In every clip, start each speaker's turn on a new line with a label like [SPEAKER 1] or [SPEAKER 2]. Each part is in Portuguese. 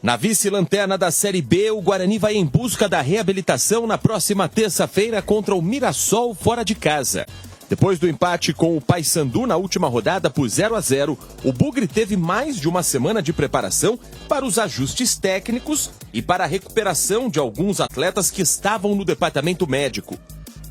[SPEAKER 1] Na vice-lanterna da Série B, o Guarani vai em busca da reabilitação na próxima terça-feira contra o Mirassol fora de casa. Depois do empate com o Paysandu na última rodada por 0-0, o Bugre teve mais de uma semana de preparação para os ajustes técnicos e para a recuperação de alguns atletas que estavam no departamento médico.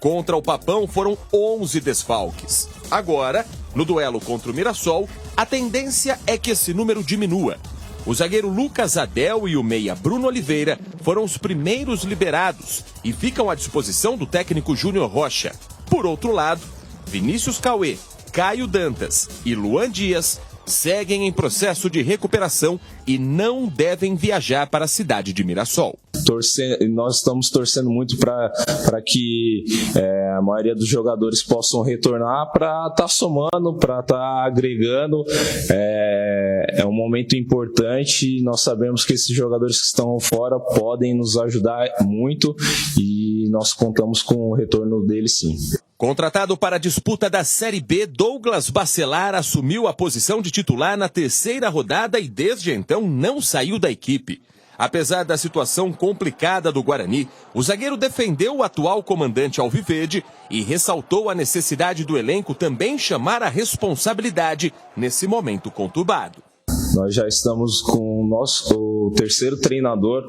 [SPEAKER 1] Contra o Papão foram 11 desfalques. Agora, no duelo contra o Mirassol, a tendência é que esse número diminua. O zagueiro Lucas Adel e o meia Bruno Oliveira foram os primeiros liberados e ficam à disposição do técnico Júnior Rocha. Por outro lado, Vinícius Cauê, Caio Dantas e Luan Dias seguem em processo de recuperação e não devem viajar para a cidade de Mirassol.
[SPEAKER 2] Nós estamos torcendo muito para que a maioria dos jogadores possam retornar para estar somando, para estar agregando. É um momento importante. Nós sabemos que esses jogadores que estão fora podem nos ajudar muito e nós contamos com o retorno deles, sim.
[SPEAKER 1] Contratado para a disputa da Série B, Douglas Bacelar assumiu a posição de titular na terceira rodada e desde então não saiu da equipe. Apesar da situação complicada do Guarani, o zagueiro defendeu o atual comandante alviverde e ressaltou a necessidade do elenco também chamar a responsabilidade nesse momento conturbado.
[SPEAKER 2] Nós já estamos com o nosso terceiro treinador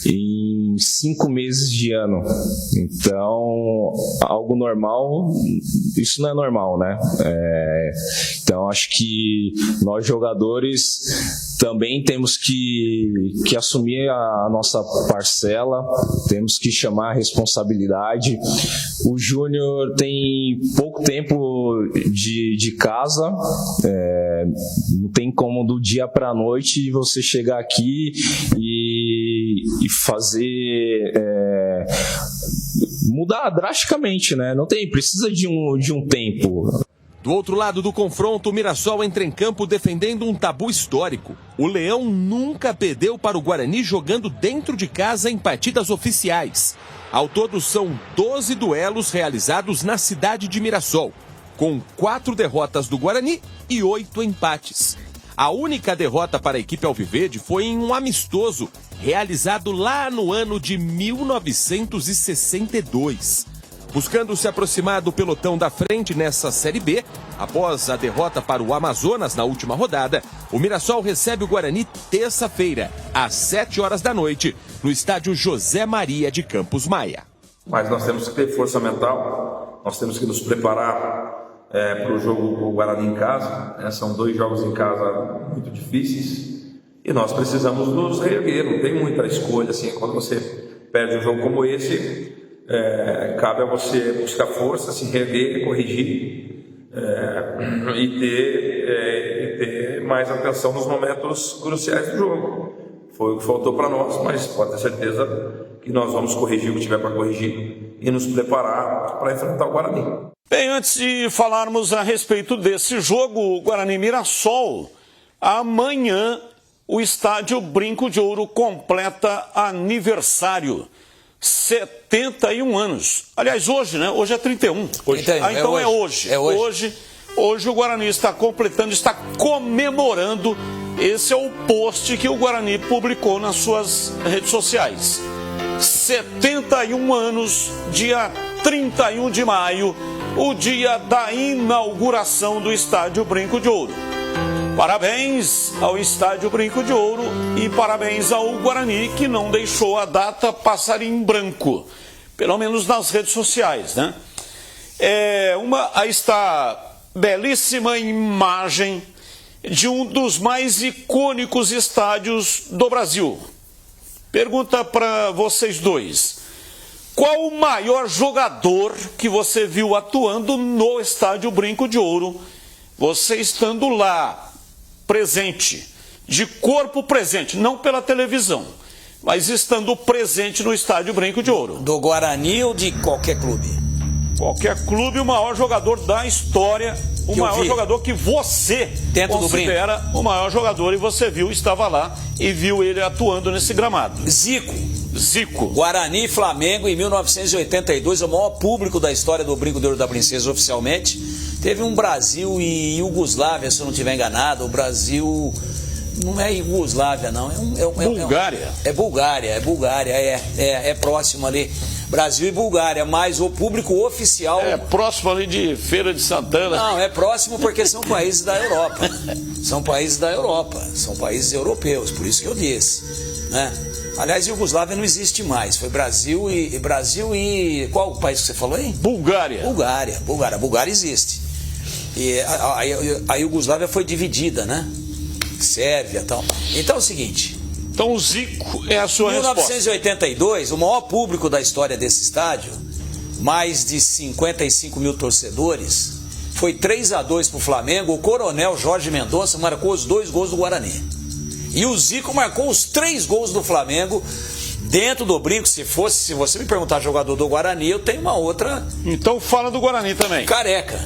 [SPEAKER 2] em 5 meses de ano. Então, algo normal, isso não é normal, né? Então, acho que nós jogadores também temos que assumir a nossa parcela, temos que chamar a responsabilidade. O Júnior tem pouco tempo de casa, não tem como do dia para a noite você chegar aqui e fazer mudar drasticamente, né? Precisa de um tempo.
[SPEAKER 1] Do outro lado do confronto, o Mirassol entra em campo defendendo um tabu histórico. O Leão nunca perdeu para o Guarani jogando dentro de casa em partidas oficiais. Ao todo são 12 duelos realizados na cidade de Mirassol, com 4 derrotas do Guarani e 8 empates. A única derrota para a equipe alviverde foi em um amistoso realizado lá no ano de 1962. Buscando se aproximar do pelotão da frente nessa Série B, após a derrota para o Amazonas na última rodada, o Mirassol recebe o Guarani terça-feira, às 7 horas da noite, no estádio José Maria de Campos Maia.
[SPEAKER 3] Mas nós temos que ter força mental, nós temos que nos preparar para o jogo do Guarani em casa. São 2 jogos em casa muito difíceis e nós precisamos nos reerguer. Não tem muita escolha assim. Quando você perde um jogo como esse, cabe a você buscar força, se reerguer, corrigir e ter mais atenção nos momentos cruciais do jogo. Foi o que faltou para nós, mas pode ter certeza que nós vamos corrigir o que tiver para corrigir e nos preparar para enfrentar o Guarani.
[SPEAKER 4] Bem, antes de falarmos a respeito desse jogo, Guarani-Mirassol, amanhã o estádio Brinco de Ouro completa aniversário. 71 anos. Aliás, hoje, né? Hoje é 31. Hoje. Então é hoje. Hoje o Guarani está completando, está comemorando. Esse é o post que o Guarani publicou nas suas redes sociais. 71 anos, dia 31 de maio, o dia da inauguração do estádio Brinco de Ouro. Parabéns ao estádio Brinco de Ouro e parabéns ao Guarani, que não deixou a data passar em branco, pelo menos nas redes sociais, né? Aí está belíssima imagem de um dos mais icônicos estádios do Brasil. Pergunta para vocês dois: qual o maior jogador que você viu atuando no estádio Brinco de Ouro, você estando lá, presente, de corpo presente, não pela televisão, mas estando presente no estádio Brinco de Ouro?
[SPEAKER 5] Do Guarani ou de qualquer clube?
[SPEAKER 4] Qualquer clube, o maior jogador da história, o maior jogador que você considera o maior jogador, e você viu, estava lá e viu ele atuando nesse gramado. Zico.
[SPEAKER 5] Guarani e Flamengo em 1982, o maior público da história do Brinco de Ouro da Princesa oficialmente. Teve um Brasil e Iugoslávia, se eu não estiver enganado, o Brasil Não é Iugoslávia, não.
[SPEAKER 4] Bulgária.
[SPEAKER 5] É Bulgária, é próximo ali. Brasil e Bulgária, mas o público oficial...
[SPEAKER 4] É próximo ali de Feira de Santana.
[SPEAKER 5] Não, é próximo porque são países da Europa. São países europeus, por isso que eu disse, né? Aliás, Iugoslávia não existe mais. Foi Brasil e qual país que você falou aí?
[SPEAKER 4] Bulgária.
[SPEAKER 5] Bulgária existe. E a Iugoslávia foi dividida, né? Sérvia e tal. Então é o seguinte...
[SPEAKER 4] Então o Zico é a sua
[SPEAKER 5] resposta. Em 1982, o maior público da história desse estádio, mais de 55 mil torcedores, foi 3-2 para o Flamengo. O coronel Jorge Mendonça marcou os 2 gols do Guarani. E o Zico marcou os 3 gols do Flamengo dentro do brinco. Se você me perguntar jogador do Guarani, eu tenho uma outra...
[SPEAKER 4] Então fala do Guarani também.
[SPEAKER 5] Careca,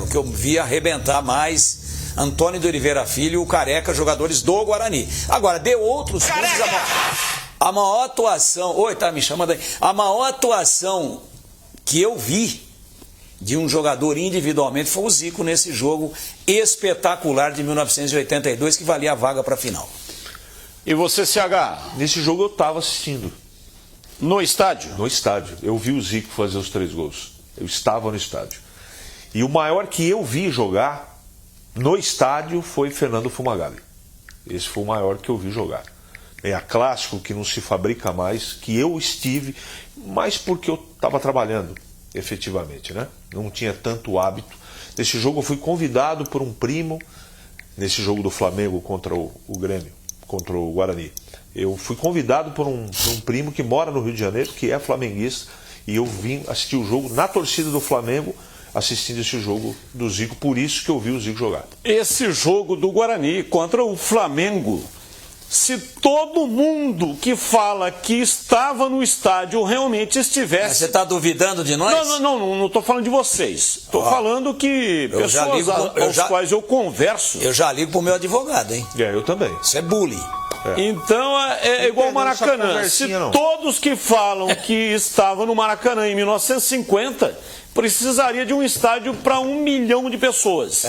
[SPEAKER 5] o que eu vi arrebentar mais... Antônio de Oliveira Filho, o Careca, jogadores do Guarani. Agora, de outros clubes, a maior atuação... Oi, tá, me chamando aí. A maior atuação que eu vi de um jogador individualmente foi o Zico nesse jogo espetacular de 1982, que valia a vaga para a final.
[SPEAKER 4] E você, CH?
[SPEAKER 6] Nesse jogo eu estava assistindo.
[SPEAKER 4] No estádio?
[SPEAKER 6] No estádio. Eu vi o Zico fazer os 3 gols. Eu estava no estádio. E o maior que eu vi jogar... no estádio foi Fernando Fumagalli. Esse foi o maior que eu vi jogar. É a clássico que não se fabrica mais, que eu estive, mas porque eu estava trabalhando, efetivamente, né? Não tinha tanto hábito. Nesse jogo eu fui convidado por um primo, nesse jogo do Flamengo contra o Grêmio, contra o Guarani. Eu fui convidado por um primo que mora no Rio de Janeiro, que é flamenguista, e eu vim assistir o jogo na torcida do Flamengo, assistindo esse jogo do Zico, por isso que eu vi o Zico jogar.
[SPEAKER 4] Esse jogo do Guarani contra o Flamengo, se todo mundo que fala que estava no estádio realmente estivesse...
[SPEAKER 5] Mas você está duvidando de nós?
[SPEAKER 4] Não estou falando de vocês. Estou falando que pessoas aos quais eu converso...
[SPEAKER 5] Eu já ligo para o meu advogado, hein?
[SPEAKER 6] Eu também.
[SPEAKER 5] Isso é bullying.
[SPEAKER 4] Então é igual o Maracanã. Se todos que falam que estavam no Maracanã em 1950... precisaria de um estádio para 1 milhão de pessoas.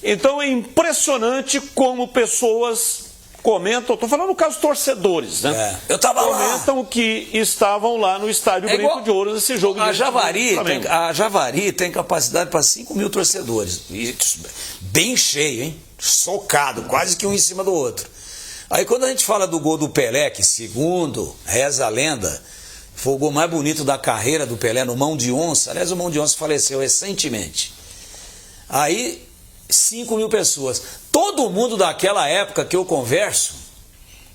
[SPEAKER 4] Então é impressionante como pessoas comentam, estou falando no caso torcedores, né?
[SPEAKER 5] Eu tava
[SPEAKER 4] comentam que estavam lá no estádio Brinco de Ouro nesse jogo.
[SPEAKER 5] A Javari tem capacidade para 5 mil torcedores. Bem cheio, hein? Socado, quase que um em cima do outro. Aí quando a gente fala do gol do Pelé, que segundo reza a lenda, foi o gol mais bonito da carreira do Pelé no Mão de Onça. Aliás, o Mão de Onça faleceu recentemente. Aí, 5 mil pessoas. Todo mundo daquela época que eu converso,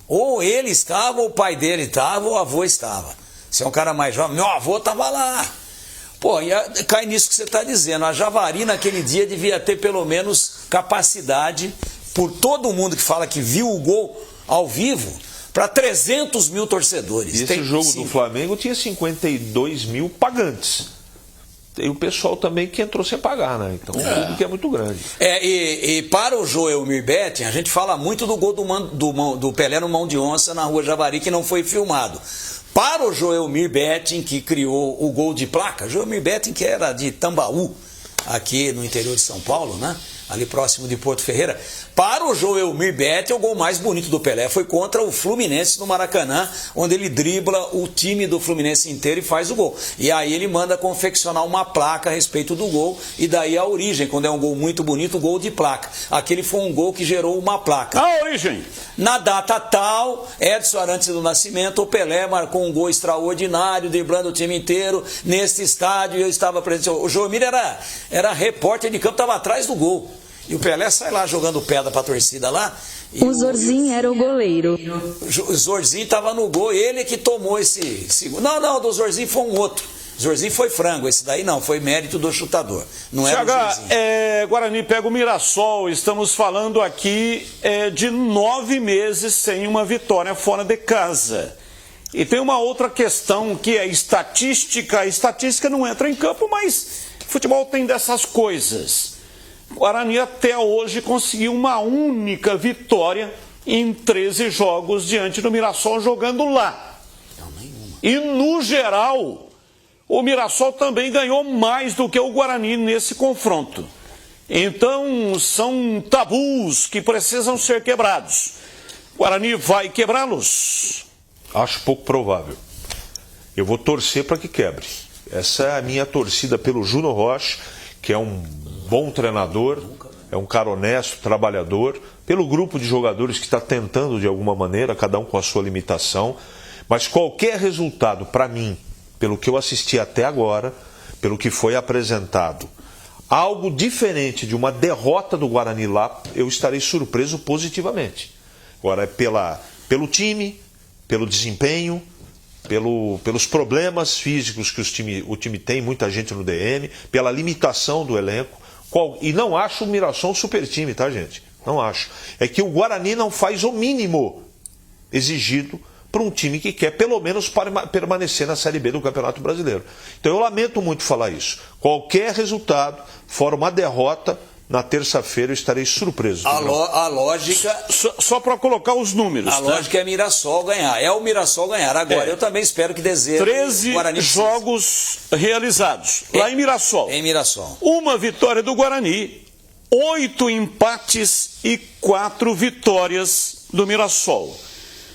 [SPEAKER 5] ou ele estava, ou o pai dele estava, ou o avô estava. Se é um cara mais jovem, meu avô estava lá. Pô, e cai nisso que você está dizendo. A Javari naquele dia devia ter pelo menos capacidade, por todo mundo que fala que viu o gol ao vivo, para 300 mil torcedores.
[SPEAKER 6] E esse jogo do Flamengo tinha 52 mil pagantes. Tem o pessoal também que entrou sem pagar, né? Então o público é muito grande.
[SPEAKER 5] E para o Joelmir Betting, a gente fala muito do gol do Pelé no Mão de Onça na Rua Javari, que não foi filmado. Para o Joelmir Betting, que criou o gol de placa, Joelmir Betting, que era de Tambaú, aqui no interior de São Paulo, né? Ali próximo de Porto Ferreira. Para o Joelmir Betting, o gol mais bonito do Pelé foi contra o Fluminense no Maracanã, onde ele dribla o time do Fluminense inteiro e faz o gol. E aí ele manda confeccionar uma placa a respeito do gol, e daí a origem, quando é um gol muito bonito, o gol de placa. Aquele foi um gol que gerou uma placa.
[SPEAKER 4] A origem?
[SPEAKER 5] Na data tal, Edson Arantes do Nascimento, o Pelé marcou um gol extraordinário, driblando o time inteiro, neste estádio, e eu estava presente. O Joelmir era repórter de campo, estava atrás do gol. E o Pelé sai lá jogando pedra para a torcida lá.
[SPEAKER 7] O Zorzinho era o goleiro.
[SPEAKER 5] O Zorzinho estava no gol, ele que tomou esse gol. Não, do Zorzinho foi um outro. O Zorzinho foi frango, esse daí não, foi mérito do chutador. Não era o Zorzinho.
[SPEAKER 4] Guarani pega o Mirassol, estamos falando aqui de 9 meses sem uma vitória fora de casa. E tem uma outra questão que é estatística. A estatística não entra em campo, mas futebol tem dessas coisas. O Guarani até hoje conseguiu uma única vitória em 13 jogos diante do Mirassol jogando lá. E no geral, o Mirassol também ganhou mais do que o Guarani nesse confronto. Então, são tabus que precisam ser quebrados. Guarani vai quebrá-los?
[SPEAKER 6] Acho pouco provável. Eu vou torcer para que quebre. Essa é a minha torcida pelo Júnior Rocha, que é um bom treinador, é um cara honesto, trabalhador, pelo grupo de jogadores que está tentando de alguma maneira, cada um com a sua limitação. Mas qualquer resultado, para mim, pelo que eu assisti até agora, pelo que foi apresentado, algo diferente de uma derrota do Guarani lá, eu estarei surpreso positivamente. Agora, pelo time, pelo desempenho, pelos problemas físicos que o time tem, muita gente no DM, pela limitação do elenco. E não acho o Mirassol um super time, tá, gente? Não acho. É que o Guarani não faz o mínimo exigido para um time que quer pelo menos permanecer na Série B do Campeonato Brasileiro. Então eu lamento muito falar isso. Qualquer resultado, fora uma derrota, na terça-feira eu estarei surpreso.
[SPEAKER 5] A lógica...
[SPEAKER 4] Só para colocar os números.
[SPEAKER 5] A lógica é Mirassol ganhar. É o Mirassol ganhar. Agora, eu também espero que deseje
[SPEAKER 4] 13
[SPEAKER 5] Guarani
[SPEAKER 4] jogos realizados lá em Mirassol.
[SPEAKER 5] Em Mirassol.
[SPEAKER 4] Uma vitória do Guarani, 8 empates e 4 vitórias do Mirassol.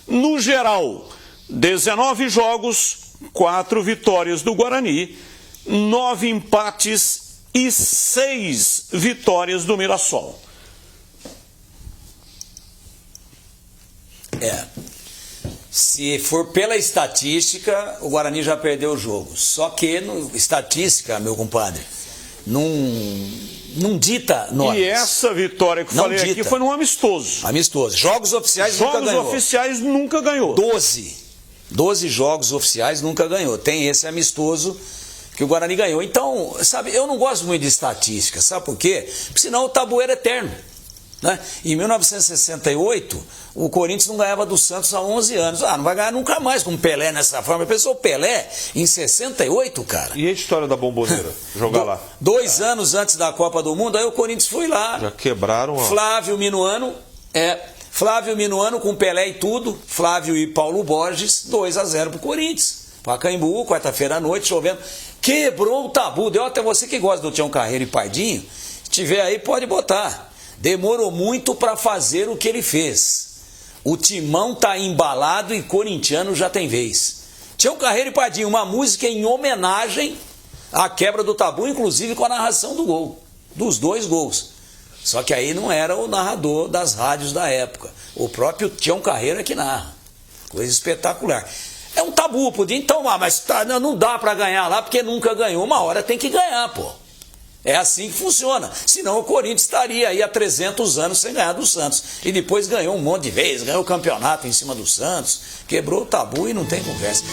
[SPEAKER 4] No geral, 19 jogos, 4 vitórias do Guarani, 9 empates e 6 vitórias do Mirassol.
[SPEAKER 5] Se for pela estatística, o Guarani já perdeu o jogo. Só que, estatística, meu compadre, não dita normas.
[SPEAKER 4] E essa vitória que eu falei aqui foi num amistoso.
[SPEAKER 5] Amistoso. Jogos oficiais nunca ganhou.
[SPEAKER 4] Jogos oficiais nunca ganhou.
[SPEAKER 5] 12 jogos oficiais nunca ganhou. Tem esse amistoso que o Guarani ganhou. Então, sabe, eu não gosto muito de estatística. Sabe por quê? Porque senão o tabu era eterno. Né? Em 1968, o Corinthians não ganhava do Santos há 11 anos. Não vai ganhar nunca mais com o Pelé nessa forma. Pensou o Pelé em 68, cara?
[SPEAKER 6] E a história da Bomboneira? Jogar lá?
[SPEAKER 5] 2 anos antes da Copa do Mundo, aí o Corinthians foi lá.
[SPEAKER 6] Já quebraram a...
[SPEAKER 5] Flávio Minuano com Pelé e tudo. Flávio e Paulo Borges, 2-0 pro Corinthians. Pacaembu, quarta-feira à noite, chovendo. Quebrou o tabu. Deu até você que gosta do Tião Carreiro e Pardinho. Se tiver aí, pode botar. Demorou muito para fazer o que ele fez. O timão tá embalado e corintiano já tem vez. Tião Carreiro e Pardinho, uma música em homenagem à quebra do tabu, inclusive com a narração do gol, dos 2 gols. Só que aí não era o narrador das rádios da época. O próprio Tião Carreiro é que narra. Coisa espetacular. É um tabu, podia então, mas não dá para ganhar lá porque nunca ganhou. Uma hora tem que ganhar, pô. É assim que funciona. Senão o Corinthians estaria aí há 300 anos sem ganhar do Santos. E depois ganhou um monte de vezes, ganhou o campeonato em cima do Santos, quebrou o tabu e não tem conversa.